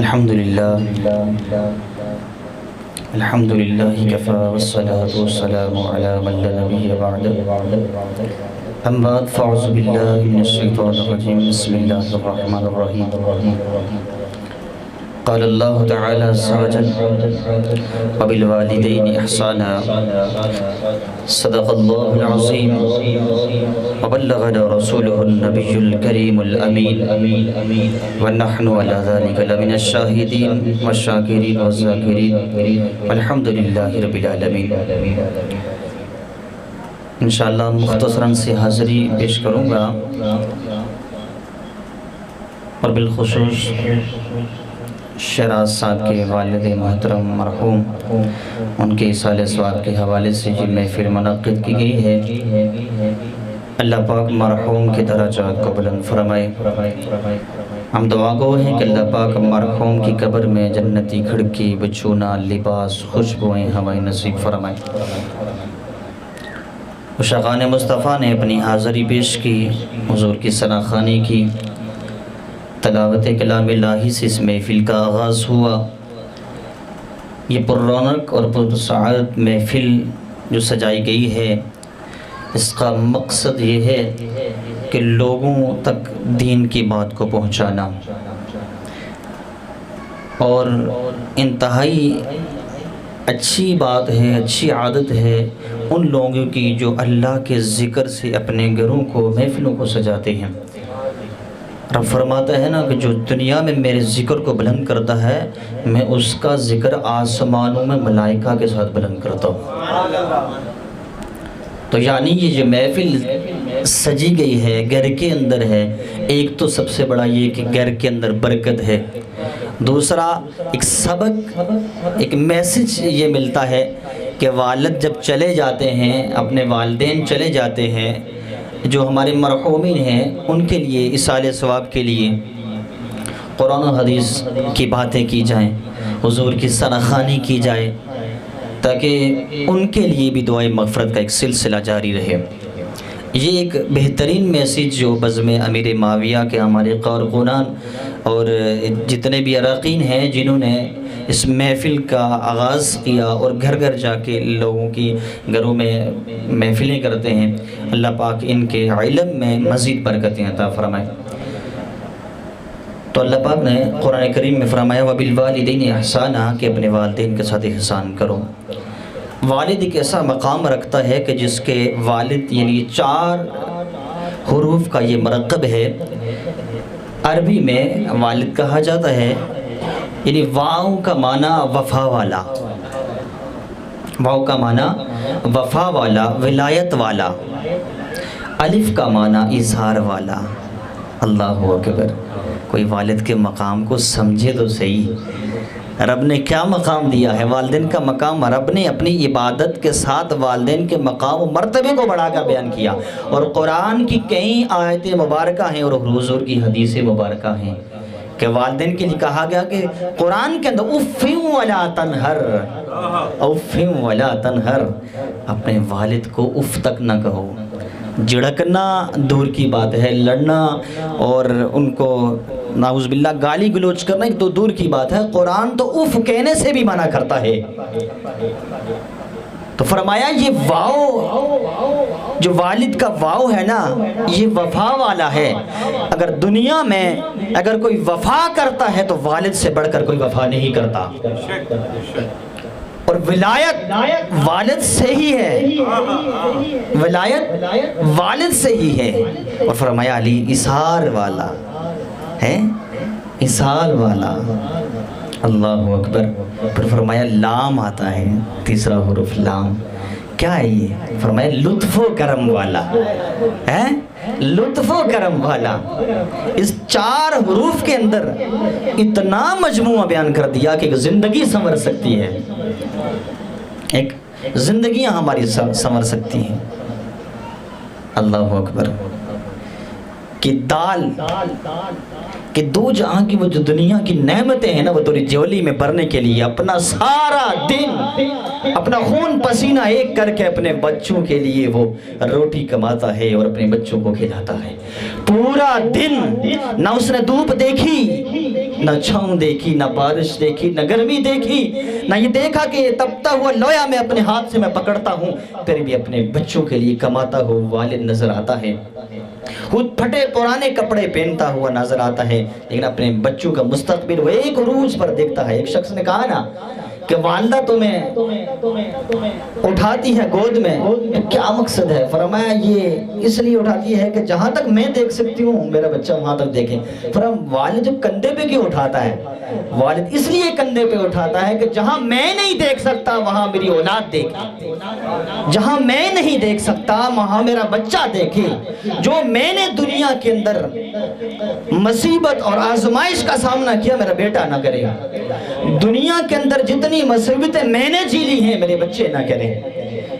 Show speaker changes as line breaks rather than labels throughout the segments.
الحمدللہ کفا والصلاة والسلام علی من لا نبی بعد اما بعد فاعوذ باللہ من الشیطان الرجیم بسم اللہ الرحمن الرحیم قال اللہ تعالی عز وجل وبالوالدین احسانا صدق اللہ العظیم وبلغنا رسوله النبی الکریم الامین ونحن على ذلك لمن الشاہدین والشاکرین والذاکرین والحمد للہ رب العالمین۔ انشاءاللہ مختصراً سے حاضری پیش کروں گا اور بالخصوص شہراز صاحب کے والد محترم مرحوم ان کے ایصال ثواب کے حوالے سے جو محفل منعقد کی گئی ہے، اللہ پاک مرحوم کے درجات کو بلند فرمائے۔ ہم دعا گو ہیں کہ اللہ پاک مرحوم کی قبر میں جنتی کھڑکی، بچھونا، لباس، خوشبوئیں، ہوائیں نصیب فرمائے۔ عشاقان مصطفیٰ نے اپنی حاضری پیش کی، حضور کی ثناخوانی کی، تلاوت کلام الہی سے اس محفل کا آغاز ہوا۔ یہ پر رونق اور پر سعادت محفل جو سجائی گئی ہے، اس کا مقصد یہ ہے کہ لوگوں تک دین کی بات کو پہنچانا، اور انتہائی اچھی بات ہے، اچھی عادت ہے ان لوگوں کی جو اللہ کے ذکر سے اپنے گھروں کو، محفلوں کو سجاتے ہیں۔ رب فرماتا ہے نا کہ جو دنیا میں میرے ذکر کو بلند کرتا ہے، میں اس کا ذکر آسمانوں میں ملائکہ کے ساتھ بلند کرتا ہوں۔ تو یعنی یہ جو محفل سجی گئی ہے، گھر کے اندر ہے، ایک تو سب سے بڑا یہ کہ گھر کے اندر برکت ہے، دوسرا ایک سبق، ایک میسج یہ ملتا ہے کہ والد جب چلے جاتے ہیں، اپنے والدین چلے جاتے ہیں، جو ہمارے مرحومین ہیں، ان کے لیے ایصال ثواب کے لیے قرآن و حدیث کی باتیں کی جائیں، حضور کی ثناخوانی کی جائے، تاکہ ان کے لیے بھی دعائے مغفرت کا ایک سلسلہ جاری رہے۔ یہ ایک بہترین میسیج جو بزم امیر معاویہ کے ہمارے کارکنان اور جتنے بھی اراکین ہیں جنہوں نے اس محفل کا آغاز کیا اور گھر گھر جا کے لوگوں کی گھروں میں محفلیں کرتے ہیں، اللہ پاک ان کے علم میں مزید برکتیں عطا فرمائے۔ تو اللہ پاک نے قرآن کریم میں فرمایا وَبِالْوَالِدَيْنِ احسانا، کہ اپنے والدین کے ساتھ احسان کرو۔ والد ایک ایسا مقام رکھتا ہے کہ جس کے والد یعنی 4 حروف کا یہ مرکب ہے۔ عربی میں والد کہا جاتا ہے، یعنی واو کا معنی وفا والا، واو کا معنی وفا والا، ولایت والا، الف کا معنی اظہار والا۔ اللہ اکبر! کوئی والد کے مقام کو سمجھے تو صحیح، رب نے کیا مقام دیا ہے۔ والدین کا مقام رب نے اپنی عبادت کے ساتھ والدین کے مقام و مرتبے کو بڑھا کر بیان کیا، اور قرآن کی کئی آیتیں مبارکہ ہیں اور حضور کی حدیث مبارکہ ہیں کہ والدین کے لیے کہا گیا کہ قرآن کے اندر اف ولا تنہر، اف ولا تنہر، اپنے والد کو اف تک نہ کہو۔ جھڑکنا دور کی بات ہے، لڑنا اور ان کو نعوذ باللہ گالی گلوچ کرنا تو دور کی بات ہے، قرآن تو اف کہنے سے بھی منع کرتا ہے۔ تو فرمایا یہ واو، جو والد کا واو ہے نا، یہ وفا والا ہے۔ اگر دنیا میں اگر کوئی وفا کرتا ہے تو والد سے بڑھ کر کوئی وفا نہیں کرتا، اور ولایت والد سے ہی ہے، ولایت والد سے ہی ہے۔ اور فرمایا علی اثار والا ہے، اثار والا۔ اللہ اکبر! پھر فرمایا لام آتا ہے، تیسرا حرف لام، کیا ہے یہ؟ فرمایا لطف و کرم والا ہے، لطف و کرم والا۔ اس 4 حروف کے اندر اتنا مجموعہ بیان کر دیا کہ زندگی سنور سکتی ہے، ایک زندگیاں ہماری سنور سکتی ہیں۔ اللہ اکبر! کہ دال، کہ 2 جہاں کی وہ جو دنیا کی نعمتیں ہیں نا، وہ تیری جولی میں بھرنے کے لیے اپنا سارا دن، اپنا خون پسینہ ایک کر کے اپنے بچوں کے لیے وہ روٹی کماتا ہے اور اپنے بچوں کو کھلاتا ہے۔ پورا دن نہ اس نے دھوپ دیکھی، نہ چھاؤں دیکھی، نہ بارش دیکھی، نہ گرمی دیکھی، نہ یہ دیکھا کہ یہ تپتا ہوا لویا میں اپنے ہاتھ سے میں پکڑتا ہوں، پھر بھی اپنے بچوں کے لیے کماتا ہوا والد نظر آتا ہے، خود پھٹے پرانے کپڑے پہنتا ہوا نظر آتا ہے، لیکن اپنے بچوں کا مستقبل وہ ایک عروج پر دیکھتا ہے۔ ایک شخص نے کہا نا کہ والدہ تمہیں اٹھاتی ہے گود میں، کیا مقصد ہے؟ فرمایا یہ اس لیے اٹھاتی ہے کہ جہاں تک میں دیکھ سکتی ہوں میرا بچہ وہاں تک دیکھے۔ فرمایا والد جو کندھے پہ کیوں اٹھاتا ہے؟ والد اس لیے کندھے پہ اٹھاتا ہے کہ جہاں میں نہیں دیکھ سکتا وہاں میری اولاد دیکھے، جہاں میں نہیں دیکھ سکتا وہاں میرا بچہ دیکھے، جو میں نے دنیا کے اندر مصیبت اور آزمائش کا سامنا کیا میرا بیٹا نہ کرے، دنیا کے اندر جتنی مصیبتیں میں نے جھیلی ہیں میرے بچے نہ کریں۔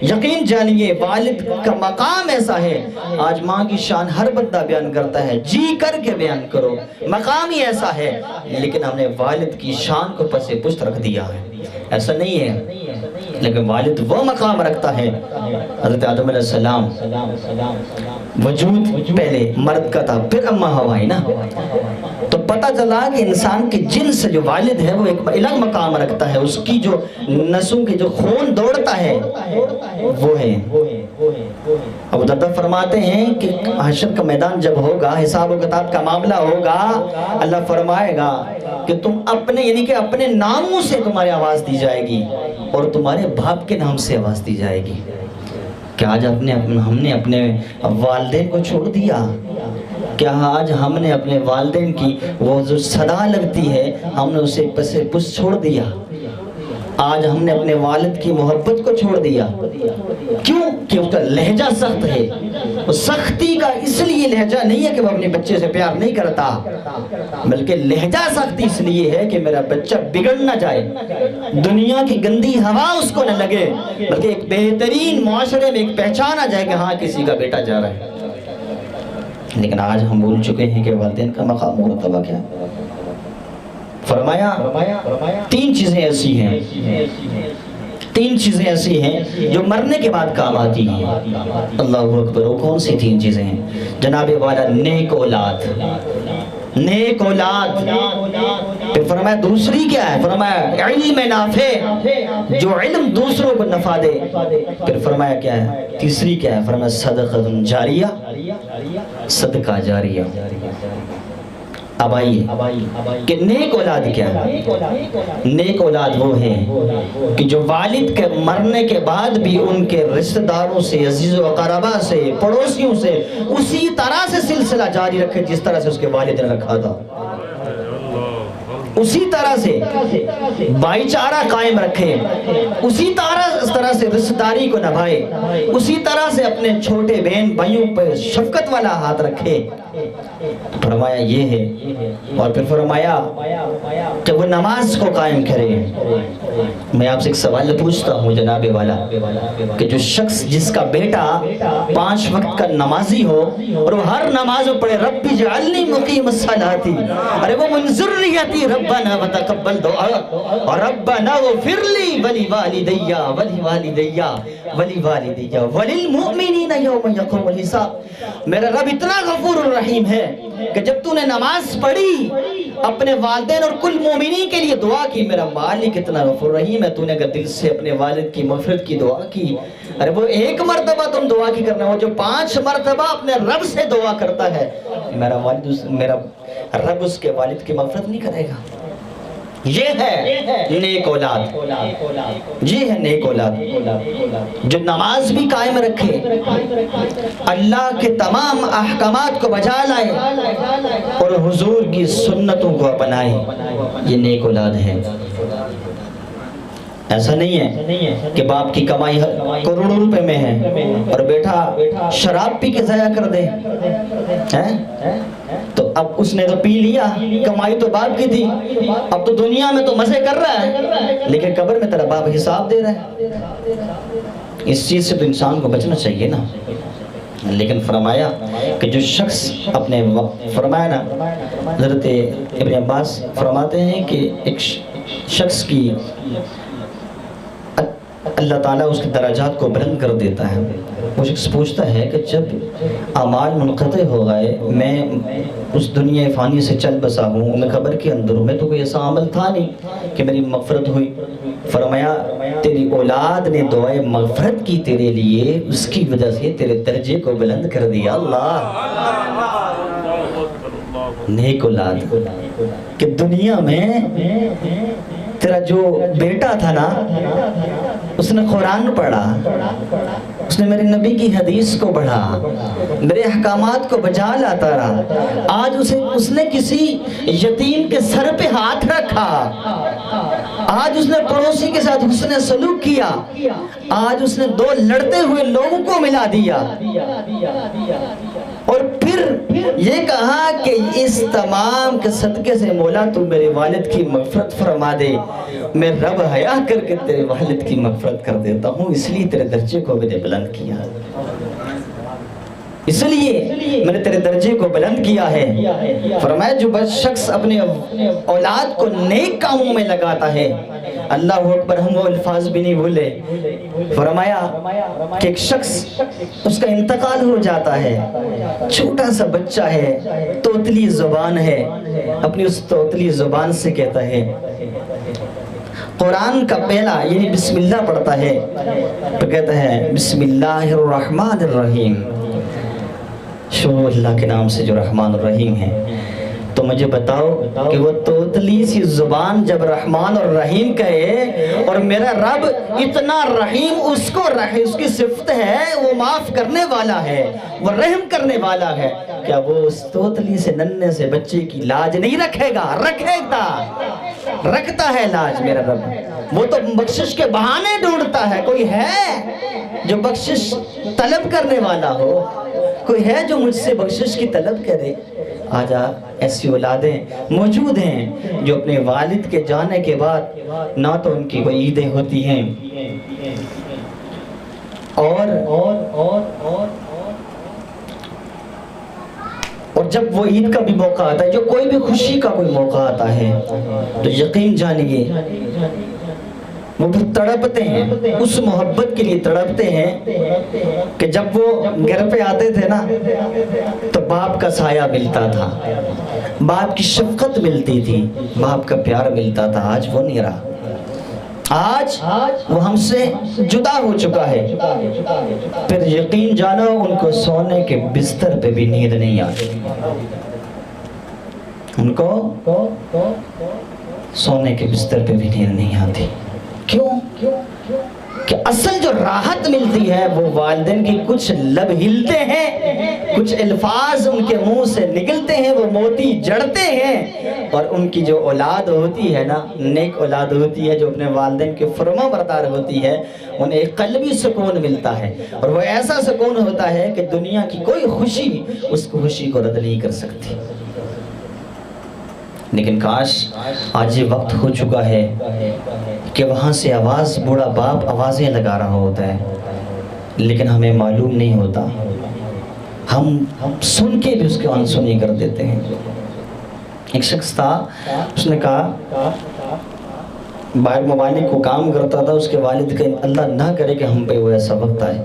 یقین جانیے والد کا مقام ایسا ہے، آج ماں کی شان ہر بندہ بیان کرتا ہے، جی کر کے بیان کرو، مقام ہی ایسا ہے، لیکن ہم نے والد کی شان کو پس پشت رکھ دیا ہے۔ ایسا نہیں ہے، لیکن والد وہ مقام رکھتا ہے۔ حضرت آدم علیہ السلام وجود پہلے مرد کا تھا، پھر اماں حوا آئی نا، تو پتہ چلا کہ انسان کے جنس سے جو والد ہے وہ ایک الگ مقام رکھتا ہے، اس کی جو نسوں کی جو خون دوڑتا ہے وہ ہے۔ ابو دردہ فرماتے ہیں کہ حشر کا میدان جب ہوگا، حساب و کتاب کا معاملہ ہوگا، اللہ فرمائے گا کہ تم اپنے یعنی کہ اپنے ناموں سے تمہاری آواز دی جائے گی اور تمہارے باپ کے نام سے آواز دی جائے گی۔ کہ آج ہم نے اپنے والدین کو چھوڑ دیا؟ کیا آج ہم نے اپنے والدین کی وہ جو صدا لگتی ہے ہم نے اسے پسے پس چھوڑ دیا؟ آج ہم نے اپنے والد کی محبت کو چھوڑ دیا، کیوں؟ کہ اس کا لہجہ سخت ہے۔ وہ سختی کا اس لیے لہجہ نہیں ہے کہ وہ اپنے بچے سے پیار نہیں کرتا، بلکہ لہجہ سختی اس لیے ہے کہ میرا بچہ بگڑ نہ جائے، دنیا کی گندی ہوا اس کو نہ لگے، بلکہ ایک بہترین معاشرے میں ایک پہچان آ جائے کہ ہاں کسی کا بیٹا جا رہا ہے۔ لیکن آج ہم بھول چکے ہیں کہ والدین کا مقام مرتبہ کیا ہے۔ فرمایا تین چیزیں ایسی ہیں، تین چیزیں ایسی ہیں جو مرنے کے بعد کام آتی ہیں۔ اللہ اکبر، وہ کون سی تین چیزیں ہیں؟ جناب والا نیک اولاد، نیک اولاد۔ پھر فرمایا دوسری کیا ہے؟ فرمایا علم نافع، جو علم دوسروں کو نفع دے۔ پھر فرمایا کیا ہے؟ تیسری کیا ہے؟ فرمایا صدقہ جاریہ، صدقہ جاریہ۔ اب آئیے کہ نیک اولاد کیا ہے؟ نیک اولاد وہ ہے کہ جو والد کے مرنے کے بعد بھی ان کے رشتہ داروں سے، عزیز و اقربا سے، پڑوسیوں سے اسی طرح سے سلسلہ جاری رکھے جس طرح سے اس کے والد نے رکھا تھا، اسی طرح سے بھائی چارہ قائم رکھے، اسی طرح سے رشتہ داری کو نبھائے، اسی طرح سے اپنے چھوٹے بہن بھائیوں پر شفقت والا ہاتھ رکھے۔ فرمایا یہ ہے، اور پھر فرمایا کہ وہ نماز کو قائم کرے۔ میں آپ سے ایک سوال پوچھتا ہوں جناب والا کہ جو شخص جس کا بیٹا 5 وقت کا نمازی ہو اور وہ ہر نماز میں پڑھے رب اجعلنی مقیم الصلاۃ، ارے وہ من ذریتی ربنا وتقبل دعا اور ربنا اغفر لی ولی والدی وللمؤمنین یوم یقوم الحساب۔ میرا رب اتنا غفور الرحیم ہے کہ جب تو نے نماز پڑھی اپنے والدین اور کل مومنین کے لیے دعا کی، میرا مالک اتنا غفور رحیم ہے، تو نے اگر دل سے اپنے والد کی مغفرت کی دعا کی، ارے وہ 1 مرتبہ تم دعا کی کرنا، وہ جو 5 مرتبہ اپنے رب سے دعا کرتا ہے، میرا رب اس کے والد کی مغفرت نہیں کرے گا۔ یہ ہے نیک اولاد، یہ ہے نیک اولاد جو نماز بھی قائم رکھے، اللہ کے تمام احکامات کو بجا لائے اور حضور کی سنتوں کو اپنائے، یہ نیک اولاد ہے۔ ایسا نہیں ہے کہ باپ کی کمائی کروڑوں روپے میں ہے اور بیٹا شراب پی کے ضائع کر دے، تو اب اس نے تو پی لیا، کمائی تو باپ کی تھی، اب تو دنیا میں تو مزے کر رہا ہے لیکن قبر میں تیرا باپ حساب دے رہا ہے۔ اس چیز سے تو انسان کو بچنا چاہیے نا۔ لیکن فرمایا کہ جو شخص اپنے فرمایا نا، حضرت ابن عباس فرماتے ہیں کہ ایک شخص کی اللہ تعالیٰ اس کے درجات کو بلند کر دیتا ہے۔ وہ شخص پوچھتا ہے کہ جب اعمال منقطع ہو گئے، میں اس دنیا فانی سے چل بسا ہوں، میں قبر کے اندر ہوں، میں تو کوئی ایسا عمل تھا نہیں کہ میری مغفرت ہوئی۔ فرمایا تیری اولاد نے دعائے مغفرت کی تیرے لیے، اس کی وجہ سے تیرے درجے کو بلند کر دیا۔ اللہ نیک اولاد کہ دنیا میں تیرا جو بیٹا تھا نا، اس نے قرآن پڑھا، اس نے میرے نبی کی حدیث کو پڑھا، میرے احکامات کو بجا لاتا رہا، آج اس نے کسی یتیم کے سر پہ ہاتھ رکھا، آج اس نے پڑوسی کے ساتھ حسن سلوک کیا، آج اس نے دو لڑتے ہوئے لوگوں کو ملا دیا، اور پھر یہ کہا کہ اس تمام کے صدقے سے مولا تو میرے والد کی مغفرت فرما دے، میں رب حیا کر کے تیرے والد کی مغفرت کر دیتا ہوں، اس لیے تیرے درجے کو میں نے بلند کیا، اس لیے میں نے تیرے درجے کو بلند کیا ہے۔ فرمایا جو شخص اپنے اولاد کو نیک کاموں میں لگاتا ہے، اللہ اکبر، ہم وہ الفاظ بھی نہیں بھولے، فرمایا کہ ایک شخص اس کا انتقال ہو جاتا ہے، چھوٹا سا بچہ ہے، توتلی زبان ہے، اپنی اس توتلی زبان سے کہتا ہے، قرآن کا پہلا یعنی بسم اللہ پڑھتا ہے، تو کہتا ہے بسم اللہ الرحمن الرحیم، شروع اللہ کے نام سے جو رحمان الرحیم ہے۔ تو مجھے بتاؤ کہ وہ توتلی سی زبان جب رحمان اور رحیم کہے، اور میرا رب اتنا رحیم، اس کی صفت ہے، وہ معاف کرنے والا ہے، وہ رحم کرنے والا ہے، کیا وہ اس توتلی سے ننھے سے بچے کی لاج نہیں رکھے گا؟ رکھے گا، رکھتا ہے لاج میرا رب۔ وہ تو بخشش کے بہانے ڈھونڈتا ہے، کوئی ہے جو بخشش طلب کرنے والا ہو؟ کوئی ہے جو مجھ سے بخشش کی طلب کرے؟ آج ایسی اولادیں موجود ہیں جو اپنے والد کے جانے کے بعد نہ تو ان کی کوئی عیدیں ہوتی ہیں، اور جب وہ عید کا بھی موقع آتا ہے، جو کوئی بھی خوشی کا کوئی موقع آتا ہے، تو یقین جانیے وہ پھر تڑپتے ہیں، اس محبت کے لیے تڑپتے ہیں کہ جب وہ گھر پہ آتے تھے نا تو باپ کا سایہ ملتا تھا، باپ کی شفقت ملتی تھی، باپ کا پیار ملتا تھا۔ آج وہ نہیں رہا، آج وہ ہم سے جدا ہو چکا ہے۔ پھر یقین جانو ان کو سونے کے بستر پہ بھی نیند نہیں آتی، ان کو سونے کے بستر پہ بھی نیند نہیں آتی۔ کیوں؟ کہ اصل جو راحت ملتی ہے وہ والدین کی کچھ لب ہلتے ہیں، کچھ الفاظ ان کے منہ سے نکلتے ہیں، وہ موتی جڑتے ہیں، اور ان کی جو اولاد ہوتی ہے نا، نیک اولاد ہوتی ہے جو اپنے والدین کے فرما بردار ہوتی ہے، انہیں ایک قلبی سکون ملتا ہے، اور وہ ایسا سکون ہوتا ہے کہ دنیا کی کوئی خوشی اس خوشی کو رد نہیں کر سکتی۔ لیکن کاش آج یہ وقت ہو چکا ہے کہ وہاں سے آواز بوڑھا باپ آوازیں لگا رہا ہوتا ہے، لیکن ہمیں معلوم نہیں ہوتا، ہم سن کے بھی اس کے انسنی کر دیتے ہیں۔ ایک شخص تھا، اس نے کہا باہر ممالک کو کام کرتا تھا، اس کے والد کا اللہ نہ کرے کہ ہم پہ وہ ایسا وقت آئے،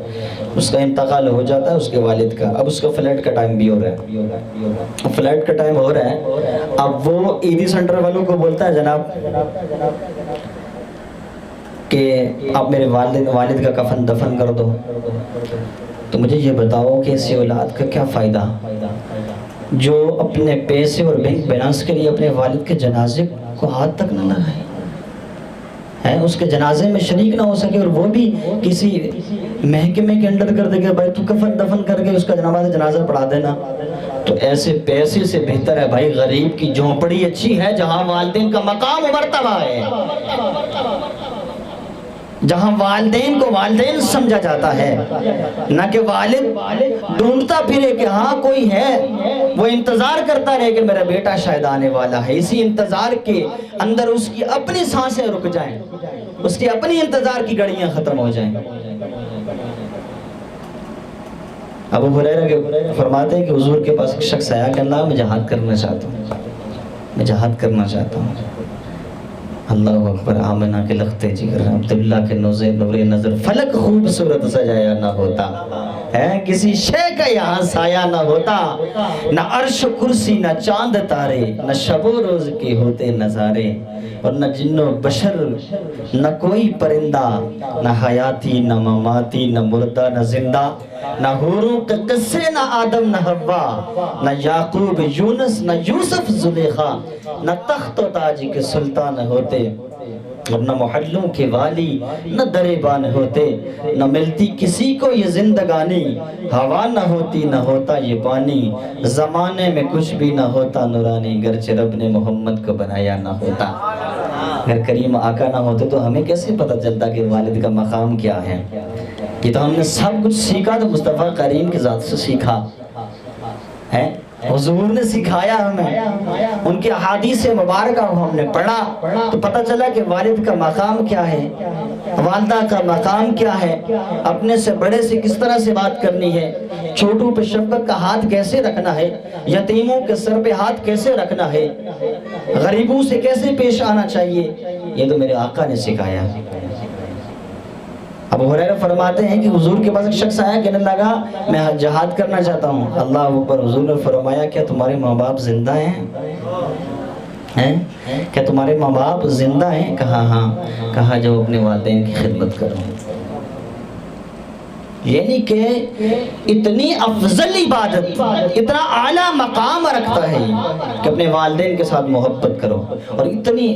اس کا انتقال ہو جاتا ہے اس کے والد کا۔ اب اس کا فلیٹ کا ٹائم بھی ہو رہا ہے، فلیٹ کا ٹائم ہو رہا ہے، اب وہ ایدی سینٹر والوں کو بولتا ہے جناب کہ آپ میرے والد کا کفن دفن کر دو۔ تو مجھے یہ بتاؤ کہ اسی اولاد کا کیا فائدہ جو اپنے پیسے اور بینک بیلنس کے لیے اپنے والد کے جنازے کو ہاتھ تک نہ لگائے، اس کے جنازے میں شریک نہ ہو سکے، اور وہ بھی کسی محکمے کے انڈر کر دے کہ بھائی تو کفن دفن کر کے اس کا جنازہ پڑھا دینا۔ تو ایسے پیسے سے بہتر ہے بھائی غریب کی جھونپڑی اچھی ہے جہاں والدین کا مقام و مرتبہ ہے، جہاں والدین کو والدین سمجھا جاتا ہے، نہ کہ والد ڈھونڈتا پھرے کہ ہاں کوئی ہے، وہ انتظار کرتا رہے کہ میرا بیٹا شاید آنے والا ہے، اسی انتظار کے اندر اس کی اپنی سانسیں رک جائیں، اس کی اپنی انتظار کی گھڑیاں ختم ہو جائیں۔ ابو ہریرہ کے فرماتے ہیں کہ حضور کے پاس ایک شخص آیا کہ اللہ میں جہاد کرنا چاہتا ہوں، میں جہاد کرنا چاہتا ہوں۔ اللہ اکبر، آمنہ کے لختے جگر، عبداللہ کے نوزے نور نظر، فلک خوبصورت سجایا نہ ہوتا ہے، کسی شے کا یہاں سایہ نہ ہوتا، نہ عرش و کرسی نہ چاند تارے، نہ شب و روز کے ہوتے نظارے، اور نہ جن و بشر نہ کوئی پرندہ، نہ حیاتی نہ مماتی، نہ مردہ نہ زندہ، نہ حوروں کے قصے نہ آدم نہ حوا، نہ یعقوب یونس نہ یوسف زلیخا، نہ تخت و تاج کے سلطان ہوتے، اور نہ محلوں کے والی نہ دربان ہوتے، نہ ملتی کسی کو یہ زندگانی، ہوا نہ ہوتی نہ ہوتا یہ پانی، زمانے میں کچھ بھی نہ ہوتا نورانی، گرچہ رب نے محمد کو بنایا نہ ہوتا۔ اگر کریم آقا نہ ہوتے تو ہمیں کیسے پتہ چلتا کہ والد کا مقام کیا ہے؟ یہ تو ہم نے سب کچھ سیکھا تو مصطفیٰ کریم کی ذات سے سیکھا ہے، حضور نے سکھایا ہمیں، ان کی احادیث مبارکہ ہم نے پڑھا تو پتہ چلا کہ والد کا مقام کیا ہے، والدہ کا مقام کیا ہے، اپنے سے بڑے سے کس طرح سے بات کرنی ہے، چھوٹوں پہ شفقت کا ہاتھ کیسے رکھنا ہے، یتیموں کے سر پہ ہاتھ کیسے رکھنا ہے، غریبوں سے کیسے پیش آنا چاہیے، یہ تو میرے آقا نے سکھایا۔ ابو ہریرہ فرماتے ہیں کہ حضور کے پاس ایک شخص آیا، کہنے لگا میں جہاد کرنا چاہتا ہوں۔ اللہ اوپر، حضور نے فرمایا کیا تمہارے ماں باپ زندہ ہیں؟ کیا تمہارے ماں باپ زندہ ہیں؟ کہا ہاں۔ کہا جب اپنے والدین کی خدمت کرو، یعنی کہ اتنی افضل عبادت، اتنا اعلیٰ مقام رکھتا ہے کہ اپنے والدین کے ساتھ محبت کرو۔ اور اتنی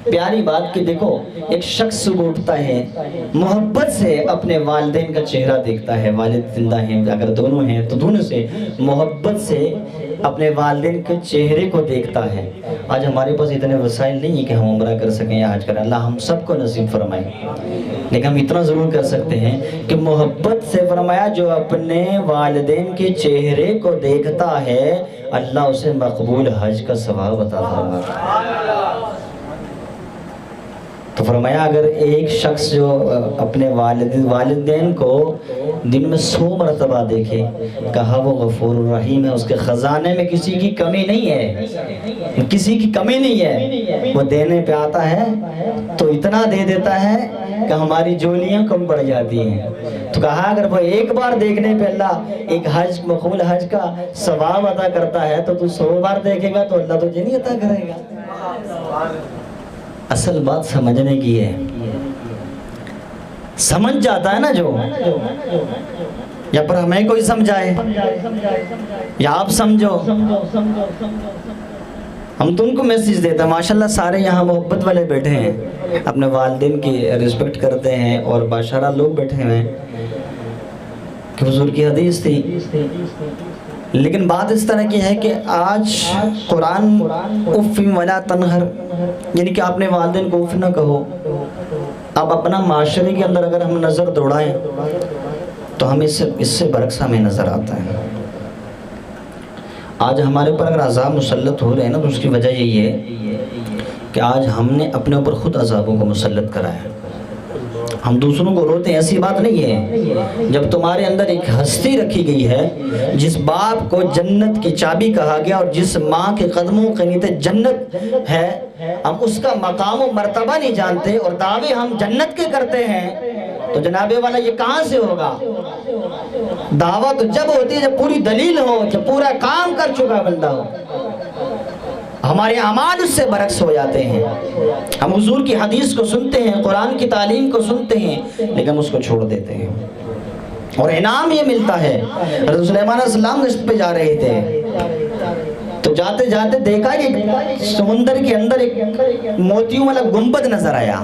پیاری بات کہ دیکھو، ایک شخص صبح اٹھتا ہے، محبت سے اپنے والدین کا چہرہ دیکھتا ہے، والد زندہ ہیں اگر دونوں ہیں تو دونوں سے محبت سے اپنے والدین کے چہرے کو دیکھتا ہے۔ آج ہمارے پاس اتنے وسائل نہیں ہیں کہ ہم عمرہ کر سکیں یا حج کریں، اللہ ہم سب کو نصیب فرمائے، لیکن ہم اتنا ضرور کر سکتے ہیں کہ محبت سے فرمایا جو اپنے والدین کے چہرے کو دیکھتا ہے اللہ اسے مقبول حج کا ثواب عطا فرماتا۔ تو فرمایا اگر ایک شخص جو اپنے والدین کو دن میں 100 مرتبہ دیکھے، کہا وہ غفور الرحیم ہے، اس کے خزانے میں کسی کی کمی نہیں ہے، کسی کی کمی نہیں ہے، وہ دینے پہ آتا ہے تو اتنا دے دیتا ہے کہ ہماری جولیاں کم پڑ جاتی ہیں۔ تو کہا اگر وہ ایک بار دیکھنے پہ اللہ ایک حج مقبول حج کا ثواب عطا کرتا ہے تو 100 بار دیکھے گا تو اللہ تجھے نہیں عطا کرے گا۔ اصل بات سمجھنے کی ہے، سمجھ جاتا ہے نا جو، یا پر ہمیں کوئی سمجھائے یا آپ سمجھو، ہم تو ان کو میسیج دیتے ہیں۔ ماشاءاللہ سارے یہاں محبت والے بیٹھے ہیں، اپنے والدین کی رسپیکٹ کرتے ہیں، اور باشارہ لوگ بیٹھے ہیں کہ حضور کی حدیث تھی۔ لیکن بات اس طرح کی ہے کہ آج قرآن اف ولا تنہر، یعنی کہ اپنے والدین کو اف نہ کہو۔ اب اپنا معاشرے کے اندر اگر ہم نظر دوڑائیں تو ہمیں اس سے برعکس ہمیں نظر آتا ہے۔ آج ہمارے پر اگر عذاب مسلط ہو رہے ہیں نا تو اس کی وجہ یہی ہے کہ آج ہم نے اپنے اوپر خود عذابوں کو مسلط کرا ہے۔ ہم دوسروں کو روتے ہیں، ایسی بات نہیں ہے۔ جب تمہارے اندر ایک ہستی رکھی گئی ہے، جس باپ کو جنت کی چابی کہا گیا اور جس ماں کے قدموں کے نیچے جنت ہے، ہم اس کا مقام و مرتبہ نہیں جانتے اور دعوے ہم جنت کے کرتے ہیں، تو جناب والا یہ کہاں سے ہوگا؟ دعویٰ تو جب ہوتی ہے جب پوری دلیل ہو، جب پورا کام کر چکا بندہ ہو۔ ہمارے اعمال اس سے برعکس ہو جاتے ہیں۔ ہم حضور کی حدیث کو سنتے ہیں، قرآن کی تعلیم کو سنتے ہیں، لیکن اس کو چھوڑ دیتے ہیں، اور انعام یہ ملتا ہے۔ حضرت سلیمان علیہ السلام اس پہ جا رہے تھے تو جاتے جاتے دیکھا کہ سمندر کے اندر ایک موتیوں والا گنبد نظر آیا،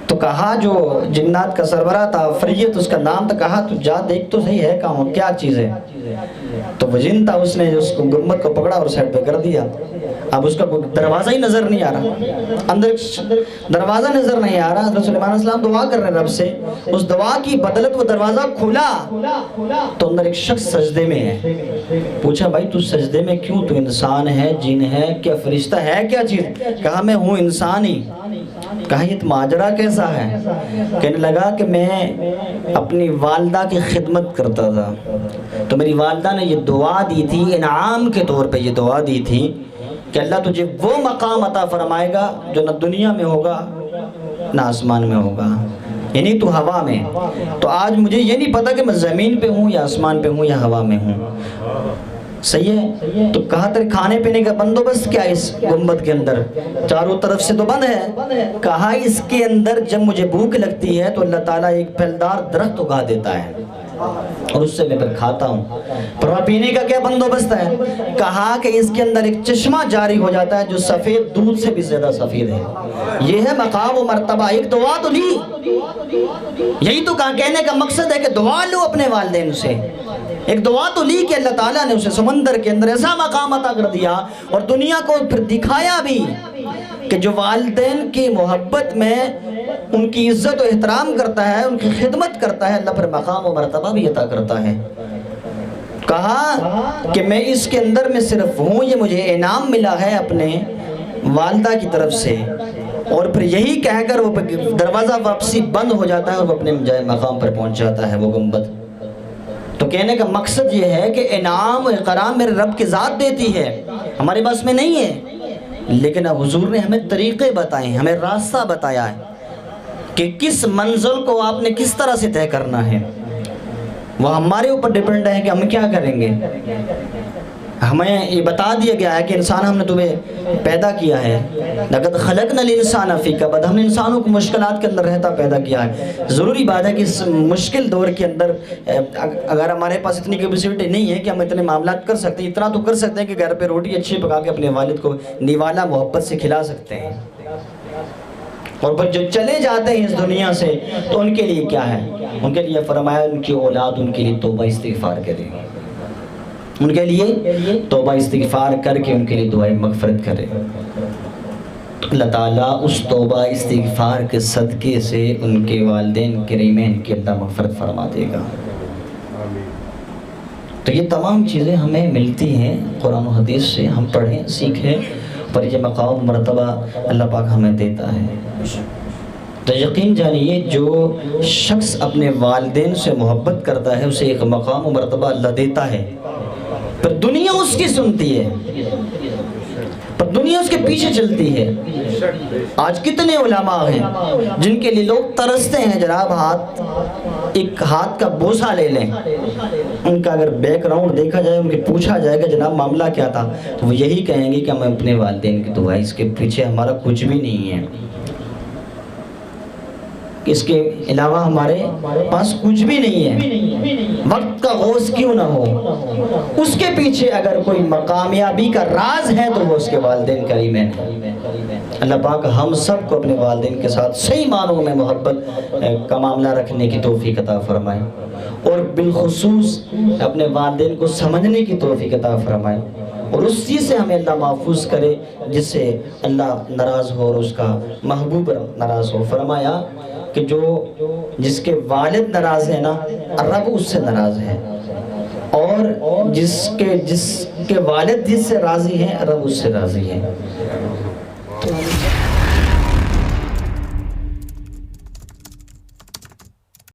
تو کہا جو جنات کا سربراہ تھا، فریت اس کا نام تھا، کہا تو جا دیکھ تو صحیح ہے کہاں کیا چیز ہے۔ تو وہ جن تھا، اس نے اس کو گنبد کو پکڑا اور سائڈ پہ کر دیا۔ اب اس کا دروازہ ہی نظر نہیں آ رہا، اندر دروازہ نظر نہیں آ رہا۔ حضرت سلیمان علیہ السلام دعا کر رہے ہیں رب سے، اس دعا کی بدلت وہ دروازہ کھلا تو اندر ایک شخص سجدے میں ہے۔ پوچھا بھائی تو سجدے میں کیوں؟ تو انسان ہے، جن ہے، کیا فرشتہ ہے، کیا چیز؟ کہا میں ہوں انسان ہی۔ کہا یہ ماجرا کیسا ہے؟ کہنے لگا کہ میں اپنی والدہ کی خدمت کرتا تھا، تو میری والدہ نے یہ دعا دی تھی، انعام کے طور پہ یہ دعا دی تھی کہ اللہ تجھے وہ مقام عطا فرمائے گا جو نہ دنیا میں ہوگا نہ آسمان میں ہوگا، یعنی تو ہوا میں۔ تو آج مجھے یہ نہیں پتا کہ میں زمین پہ ہوں یا آسمان پہ ہوں یا ہوا میں ہوں، صحیح ہے؟ تو کہا تیرے کھانے پینے کا بندوبست کیا اس گنبد کے اندر؟ چاروں طرف سے تو بند ہے۔ کہا اس کے اندر جب مجھے بھوک لگتی ہے تو اللہ تعالیٰ ایک پھلدار درخت اگا دیتا ہے اور اس سے میں پھر کھاتا ہوں۔ پر پینے کا کیا بندوبست ہے؟ کہا کہ اس کے اندر ایک چشمہ جاری ہو جاتا ہے جو سفید دودھ سے بھی زیادہ سفید ہے۔ یہ ہے مقام و مرتبہ۔ ایک دعا تو لی، یہی تو کہنے کا مقصد ہے کہ دعا لو اپنے والدین سے۔ ایک دعا تو لی کہ اللہ تعالیٰ نے اسے سمندر کے اندر ایسا مقام عطا کر دیا اور دنیا کو پھر دکھایا بھی کہ جو والدین کی محبت میں ان کی عزت و احترام کرتا ہے، ان کی خدمت کرتا ہے، اللہ پر مقام و مرتبہ بھی عطا کرتا ہے۔ کہا کہ میں اس کے اندر میں صرف ہوں، یہ مجھے انعام ملا ہے اپنے والدہ کی طرف سے، اور پھر یہی کہہ کر وہ دروازہ واپسی بند ہو جاتا ہے اور وہ اپنے جائے مقام پر پہنچ جاتا ہے وہ گنبد۔ تو کہنے کا مقصد یہ ہے کہ انعام و اکرام میرے رب کی ذات دیتی ہے، ہمارے پاس میں نہیں ہے، لیکن اب حضور نے ہمیں طریقے بتائے، ہمیں راستہ بتایا ہے کہ کس منزل کو آپ نے کس طرح سے طے کرنا ہے۔ وہ ہمارے اوپر ڈیپینڈ ہے کہ ہم کیا کریں گے۔ ہمیں یہ بتا دیا گیا ہے کہ انسان ہم نے تمہیں پیدا کیا ہے، لقد خلقنا الانسان فی کبد، ہم نے انسانوں کو مشکلات کے اندر رہتا پیدا کیا ہے۔ ضروری بات ہے کہ اس مشکل دور کے اندر اگر ہمارے پاس اتنی کیپیسٹی نہیں ہے کہ ہم اتنے معاملات کر سکتے ہیں، اتنا تو کر سکتے ہیں کہ گھر پہ روٹی اچھی پکا کے اپنے والد کو نیوالا محبت سے کھلا سکتے ہیں، اور پھر جو چلے جاتے ہیں اس دنیا سے تو ان کے لیے کیا ہے؟ ان کے لیے فرمایا ان کی اولاد ان کے لیے توبہ استغفار کرے، ان کے لیے توبہ استغفار کر کے ان کے لیے دعائیں مغفرت کرے۔ اللہ تعالیٰ اس توبہ استغفار کے صدقے سے ان کے والدین کریمین کی اللہ مغفرت فرما دے گا۔ تو یہ تمام چیزیں ہمیں ملتی ہیں قرآن و حدیث سے، ہم پڑھیں سیکھیں، پر یہ مقام مرتبہ اللہ پاک ہمیں دیتا ہے۔ تو یقین جانیے جو شخص اپنے والدین سے محبت کرتا ہے اسے ایک مقام و مرتبہ اللہ دیتا ہے، پر دنیا اس کی سنتی ہے، پر دنیا اس کے پیچھے چلتی ہے۔ آج کتنے علماء ہیں جن کے لیے لوگ ترستے ہیں، جناب ایک ہاتھ کا بوسہ لے لیں، ان کا اگر بیک گراؤنڈ دیکھا جائے، ان کے پوچھا جائے گا جناب معاملہ کیا تھا، تو وہ یہی کہیں گے کہ ہم اپنے والدین کی دعا، اس کے پیچھے ہمارا کچھ بھی نہیں ہے، اس کے علاوہ ہمارے پاس کچھ بھی نہیں ہے۔ وقت کا غوث کیوں نہ ہو، اس کے پیچھے اگر کوئی کامیابی کا راز ہے تو وہ اس کے والدین کریمین ہیں۔ اللہ پاک ہم سب کو اپنے والدین کے ساتھ صحیح معنوں میں محبت کا معاملہ رکھنے کی توفیق عطا فرمائے، اور بالخصوص اپنے والدین کو سمجھنے کی توفیق عطا فرمائے، اور اس چیز سے ہمیں اللہ محفوظ کرے جس سے اللہ ناراض ہو اور اس کا محبوب ناراض ہو۔ فرمایا کہ جس کے والد ناراض ہے نا، رب اس سے ناراض ہے، اور جس کے والد جس سے راضی ہیں، رب اس سے راضی ہے۔